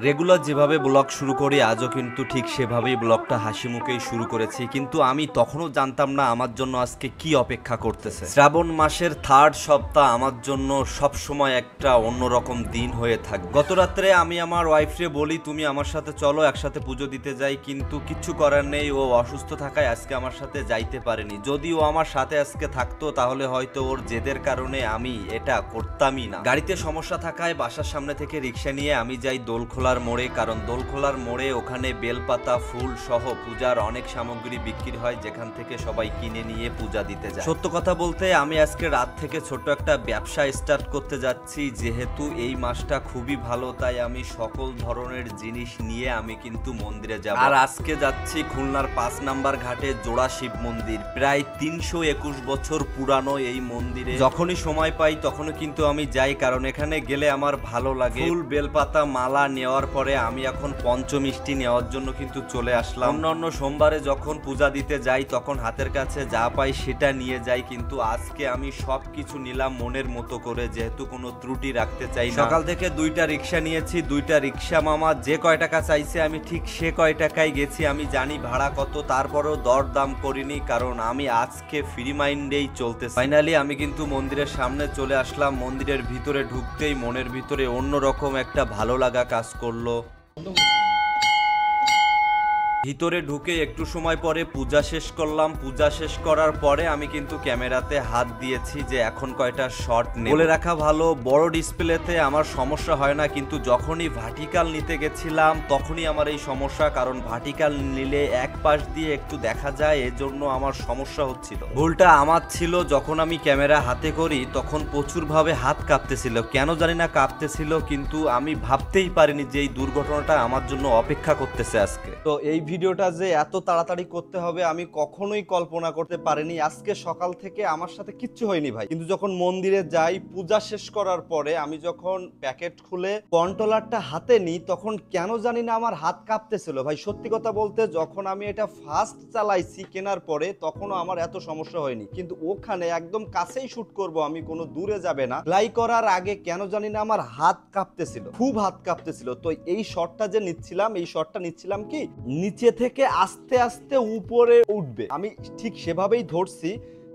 Regular যেভাবে blog শুরু করি আজও কিন্তু ঠিক সেভাবেই ব্লগটা হাসি মুখেই শুরু করেছি, কিন্তু আমি তখনও জানতাম না আমার জন্য আজকে কি অপেক্ষা করতেছে। শ্রাবণ মাসের থার্ড সপ্তাহ আমার জন্য সব সময় একটা অন্যরকম দিন হয়ে থাকে। গত রাত্রে আমি আমার ওয়াইফরে বলি তুমি আমার সাথে চলো একসাথে পুজো দিতে যাই, কিন্তু কিচ্ছু করার নেই, ও অসুস্থ থাকায় আজকে আমার সাথে যাইতে পারেনি। যদি ও আমার সাথে আজকে থাকতো তাহলে হয়তো ওর জেদের কারণে আমি এটা করতামই না। গাড়িতে সমস্যা থাকায় বাসার সামনে থেকে রিক্সা নিয়ে আমি যাই দোলখোলার মোড়ে, কারণ দোলখোলার মোড়ে ওখানে বেলপাতা ফুল সহ পূজার অনেক সামগ্রী বিক্রি হয়, যেখান থেকে সবাই কিনে নিয়ে পূজা দিতে যায়। সত্য কথা বলতে আমি আজকে রাত থেকে ছোট একটা ব্যবসা স্টার্ট করতে যাচ্ছি। যেহেতু এই মাসটা খুবই ভালো তাই আমি সকল ধরনের জিনিস নিয়ে আমি কিন্তু মন্দিরে যাব। আর আজকে যাচ্ছি খুলনার 5 নাম্বার ঘাটে জোড়া শিব মন্দির। প্রায় 321 বছর পুরানো এই মন্দিরে যখনই সময় পাই তখনই কিন্তু আমি যাই, কারণ এখানে গেলে আমার ভালো লাগে। ফুল বেলপাতা মালা নেওয়ার পরে আমি এখন পঞ্চমিষ্টি নেওয়ার জন্য কিন্তু চলে আসলাম। অন্যান্য সোমবারে যখন পূজা দিতে যাই তখন হাতের কাছে যা পাই সেটা নিয়ে যাই, কিন্তু আজকে আমি সবকিছু নিলাম মনের মতো করে, যেহেতু কোনো ত্রুটি রাখতে চাই না। সকাল থেকে 2টা রিক্সা নিয়েছি, 2টা রিক্সা মামা যে কয় টাকা চাইছে আমি ঠিক সে কয় টাকায় গেছি। আমি জানি ভাড়া কত, তারপরেও দর দাম করিনি, কারণ আমি আজকে ফ্রি মাইন্ডেই চলতেছি। ফাইনালি আমি কিন্তু মন্দিরের সামনে চলে আসলাম। মন্দিরের ভিতরে ঢুকতেই মনের ভিতরে অন্যরকম একটা ভালো লাগা কাজ করলো। ভিতরে ঢুকে একটু সময় পরে পূজা শেষ করলাম। পূজা শেষ করার পরে আমি কিন্তু ক্যামেরাতে হাত দিয়েছি যে এখন কয়টা শট নেব। বলে রাখা ভালো, বড় ডিসপ্লেতে আমার সমস্যা হয় না, কিন্তু যখনই ভার্টিক্যাল নিতে গেছিলাম তখনই আমার এই সমস্যা, কারণ ভার্টিক্যাল নিলে এক পাশ দিয়ে একটু দেখা যায়, এজন্য আমার সমস্যা হচ্ছিল। ভুলটা আমার ছিল, যখন আমি ক্যামেরা হাতে করি তখন প্রচুরভাবে হাত কাঁপতেছিল, কেন জানি না কাঁপতেছিল, কিন্তু আমি ভাবতেই পারিনি যে এই দুর্ঘটনাটা আমার জন্য অপেক্ষা করতেছে আজকে। তো এই ভিডিওটা যে এত তাড়াতাড়ি করতে হবে আমি কখনোই কল্পনা করতে পারিনি। আজকে সকাল থেকে আমার সাথে কিচ্ছু হয়নি ভাই, কিন্তু যখন মন্দিরে যাই পূজা শেষ করার পরে আমি যখন প্যাকেট খুলে কন্ট্রোলারটা হাতে নিই তখন কেন জানি না আমার হাত কাঁপতেছিল ভাই। সত্যি কথা বলতে যখন আমি এটা ফার্স্ট চালাইছি কেনার পরে তখনও আমার এত সমস্যা হয়নি, কিন্তু ওখানে একদম কাছেই শুট করব আমি, কোনো দূরে যাবে না, ফ্লাই করার আগে কেন জানি না আমার হাত কাঁপতেছিল, খুব হাত কাঁপতেছিল। তো এই শটটা যে নিচ্ছিলাম, এই শটটা নিচ্ছিলাম কি নিচে থেকে আস্তে আস্তে উপরে উঠবে, আমি ঠিক সেভাবেই ধরছি।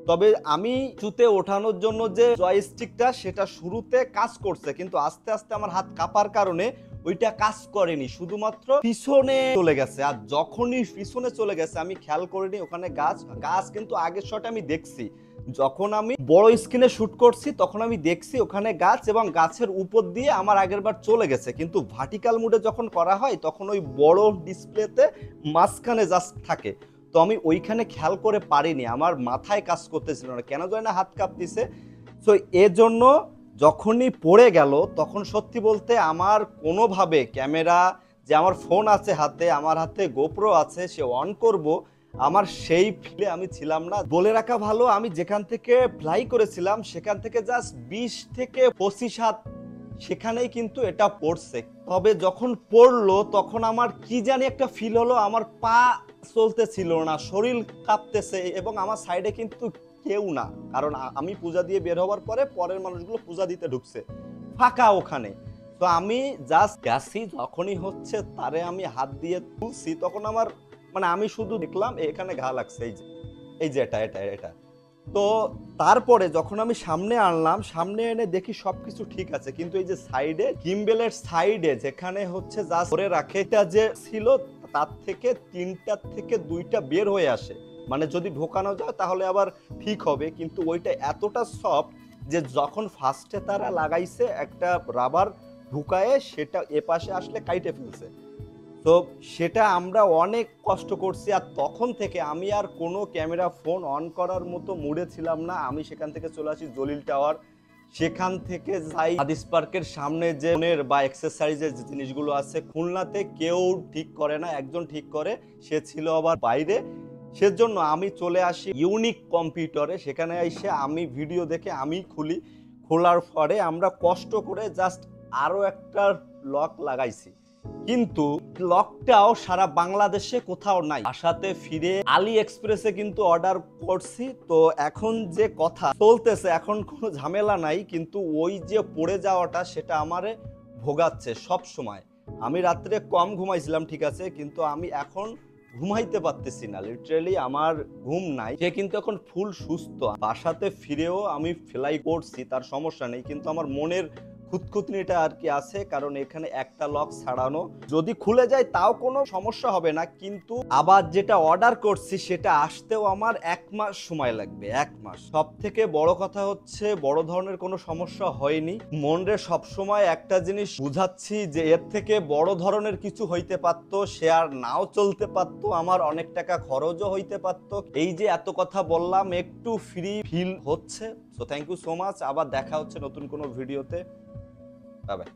তবে আমি চুতে ওঠানোর জন্য যে জয়স্টিকটা সেটা শুরুতে কাজ করছে, কিন্তু আস্তে আস্তে আমার হাত কাঁপার কারণে ওইটা কাজ করেনি, শুধুমাত্র পিছনে চলে গেছে। আর যখনই পিছনে চলে গেছে আমি খেয়াল করিনি ওখানে গাছ কিন্তু আগের শটে আমি দেখছি, যখন আমি বড় স্ক্রিনে শুট করছি তখন আমি দেখছি ওখানে গাছ, এবং গাছের উপর দিয়ে আমার আগের বার চলে গেছে। কিন্তু ভার্টিক্যাল মুডে যখন করা হয় তখন ওই বড় ডিসপ্লেতে মাঝখানে জাস্ট থাকে, তো আমি ওইখানে খেয়াল করে পারিনি, আমার মাথায় কাজ করতেছিল না, কেন জানি না হাত কাঁপতেছে। তো এজন্য যখনই পড়ে গেল তখন সত্যি বলতে আমার কোনোভাবে ক্যামেরা, যে আমার ফোন আছে হাতে, আমার হাতে গোপ্রো আছে, সে অন করব, আমার সেই ফিলে আমি ছিলাম না। বলে রাখা ভালো, আমি যেখান থেকে ফ্লাই করেছিলাম সেখান থেকে জাস্ট 20 থেকে 25 হাত সেখানেই কিন্তু এটা পড়ছে। তবে যখন পড়লো তখন আমার কি জানি একটা ফিল হলো, আমার পা চলতেছিল না, শরীর কাঁপতেছে, এবং আমার সাইডে কিন্তু কেউ না, কারণ আমি পূজা দিয়ে বের হওয়ার পরে পরের মানুষগুলো পূজা দিতে ঢুকছে, ফাঁকা ওখানে। তো আমি জাস্ট গেছি, যখনই হচ্ছে তারে আমি হাত দিয়ে তুলছি তখন আমার মানে আমি শুধু দেখলাম এখানে ঘা লাগছে, এই যে এটা। তো তারপরে যখন আমি সামনে আনলাম, সামনে এনে দেখি সবকিছু ঠিক আছে, কিন্তু এই যে সাইডে গিম্বেলের সাইডে যেখানে হচ্ছে যা ধরে রাখে এটা যে ছিল তার থেকে 3টার থেকে 2টা বের হয়ে আসে, মানে যদি ঢোকানো যায় তাহলে আবার ঠিক হবে, কিন্তু ওইটা এতটা সফট যে যখন ফার্স্টে তারা লাগাইছে একটা রাবার ঢুকায়ে সেটা এপাশে আসলে কাইটে ফেলছে। তো সেটা আমরা অনেক কষ্ট করছি, আর তখন থেকে আমি আর কোনো ক্যামেরা ফোন অন করার মতো মুডে ছিলাম না। আমি সেখান থেকে চলে আসি জলিল টাওয়ার, সেখান থেকে যাই হাদিস পার্কের সামনে যে বা এক্সারসাইজের যে জিনিসগুলো আছে, খুলনাতে কেউ ঠিক করে না, একজন ঠিক করে, সে ছিল আবার বাইরে, সেজন্য আমি চলে আসি ইউনিক কম্পিউটারে। সেখানে এসে আমি ভিডিও দেখে আমি খোলার পরে আমরা কষ্ট করে জাস্ট আরো একটা লক লাগাইছি, কিন্তু লকটাও সারা বাংলাদেশে কোথাও নাই। বাসাতে ফিরে আলি এক্সপ্রেসে কিন্তু অর্ডার করছি। তো এখন যে কথা চলতেছে, এখন কোনো ঝামেলা নাই, কিন্তু ওই যে পড়ে যাওয়াটা সেটা আমারে ভোগাচ্ছে সব সময়। আমি রাত্রে কম ঘুমাইছিলাম ঠিক আছে, কিন্তু আমি এখন ঘুমাইতে পারতেছি না, লিটারালি আমার ঘুম নাই। সে কিন্তু এখন ফুল সুস্থ, বাসাতে ফিরেও আমি ফ্লাই করছি, তার সমস্যা নেই, কিন্তু আমার মনের খুঁতখুতনিটা আর কি আছে, কারণ এখানে একটা লক ছাড়ানো, যদি খুলে যায় তাও কোনো সমস্যা হবে না, কিন্তু আবার যেটা অর্ডার করছি সেটা আসতেও আমার 1 মাস সময় লাগবে, 1 মাস। সব থেকে বড় কথা হচ্ছে বড় ধরনের কোনো সমস্যা হয়নি। মনরে সবসময় একটা জিনিস বুঝাচ্ছি যে এর থেকে বড় ধরনের কিছু হইতে পারতো, সে আর নাও চলতে পারতো, আমার অনেক টাকা খরচও হইতে পারতো। এই যে এত কথা বললাম, একটু ফ্রি ফিল হচ্ছে। So thank you so much, আবার দেখা হচ্ছে নতুন কোনো ভিডিওতে। Bye by.